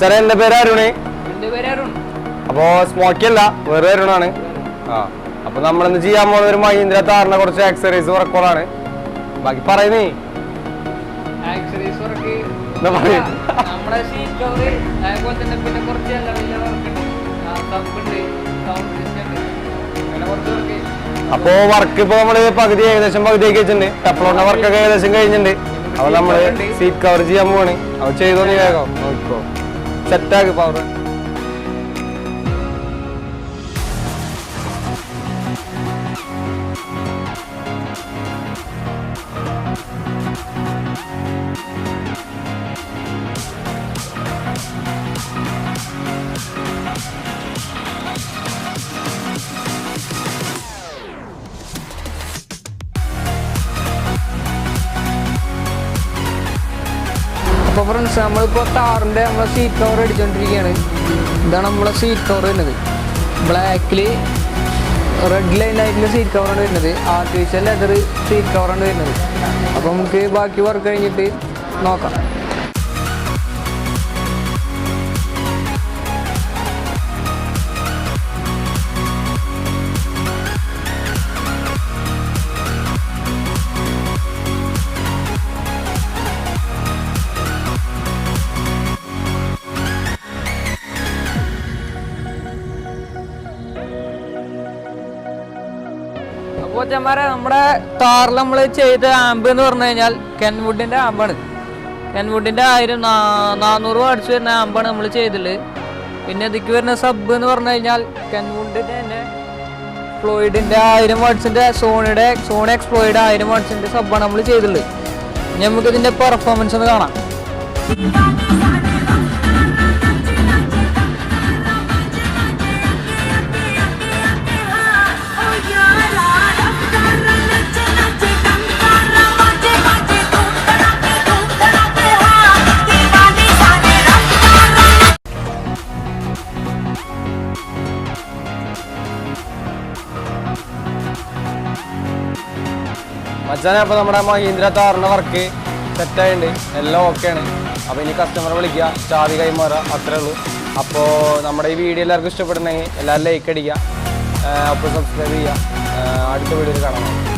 മച്ചാനെ എന്റെ പേര് അരുണ്. അപ്പൊ സ്മോക്കി അല്ല, വേറെ അരുണാണ്. അപ്പൊ നമ്മളിന്ന് ചെയ്യാൻ പോകുന്ന ഒരു മഹീന്ദ്ര താറിന്റെ കുറച്ച് ആക്സറീസ് വർക്കുകളാണ്. ബാക്കി പറയുന്നേ അപ്പൊ വർക്ക് ഇപ്പൊ നമ്മള് ഏകദേശം പകുതിയാക്കി വെച്ചിട്ടുണ്ട്. ടെഫ്ലോണിന്റെ വർക്കൊക്കെ ഏകദേശം കഴിഞ്ഞിട്ടുണ്ട്. അപ്പൊ നമ്മള് സീറ്റ് കവർ ചെയ്യാൻ പോവാണ്. അപ്പൊ ചെയ്തോ നീ വേഗം നോക്കോ, സെറ്റാക്ക് പവർ. അപ്പോൾ ഫ്രണ്ട്സ്, നമ്മളിപ്പോൾ താറിൻ്റെ നമ്മളെ സീറ്റ് കവർ അടിച്ചുകൊണ്ടിരിക്കുകയാണ്. ഇതാണ് നമ്മളെ സീറ്റ് കവർ വരുന്നത്. ബ്ലാക്കിൽ റെഡ് ലൈനായിട്ടുള്ള സീറ്റ് കവറാണ് വരുന്നത്. ആർട്ടിഫിഷ്യൽ ലെതർ സീറ്റ് കവറാണ് വരുന്നത്. അപ്പോൾ നമുക്ക് ബാക്കി വർക്ക് കഴിഞ്ഞിട്ട് നോക്കാം. അപ്പോൾ ചമ്മാരെ, നമ്മുടെ താറിൽ നമ്മൾ ചെയ്ത ആമ്പ് എന്ന് പറഞ്ഞു കഴിഞ്ഞാൽ കെൻവുഡിൻ്റെ ആമ്പാണ്. കെൻവുഡിൻ്റെ 1400 വാട്ട്സ് വരുന്ന ആമ്പാണ് നമ്മൾ ചെയ്തിട്ടുള്ളത്. പിന്നെ ഇതിക്ക് വരുന്ന സബ് എന്ന് പറഞ്ഞു കഴിഞ്ഞാൽ കെൻവുഡിൻ്റെ തന്നെ ഫ്ലോയിഡിൻ്റെ 1000 വാട്ട്സിൻ്റെ സോണി എക്സ്പ്ലോയിഡ് 1000 വാട്ട്സിൻ്റെ സബ്ബാണ് നമ്മൾ ചെയ്തിട്ടുള്ളത്. ഇനി നമുക്ക് ഇതിൻ്റെ പെർഫോമൻസ് ഒന്ന് കാണാം. മച്ചാനെ, അപ്പൊ നമ്മുടെ മഹീന്ദ്ര താറിന്റെ വർക്ക് സെറ്റായിട്ടുണ്ട്, എല്ലാം ഓക്കെയാണ്. അപ്പൊ ഇനി കസ്റ്റമറെ വിളിക്കുക, ചാവി കൈമാറുക, അത്രേ ഉള്ളൂ. അപ്പോൾ നമ്മുടെ ഈ വീഡിയോ എല്ലാവർക്കും ഇഷ്ടപ്പെടുന്നെങ്കിൽ എല്ലാവരും ലൈക്ക് അടിക്കുക, അപ്പോൾ സബ്സ്ക്രൈബ് ചെയ്യുക. അടുത്ത വീഡിയോയിൽ കാണാം.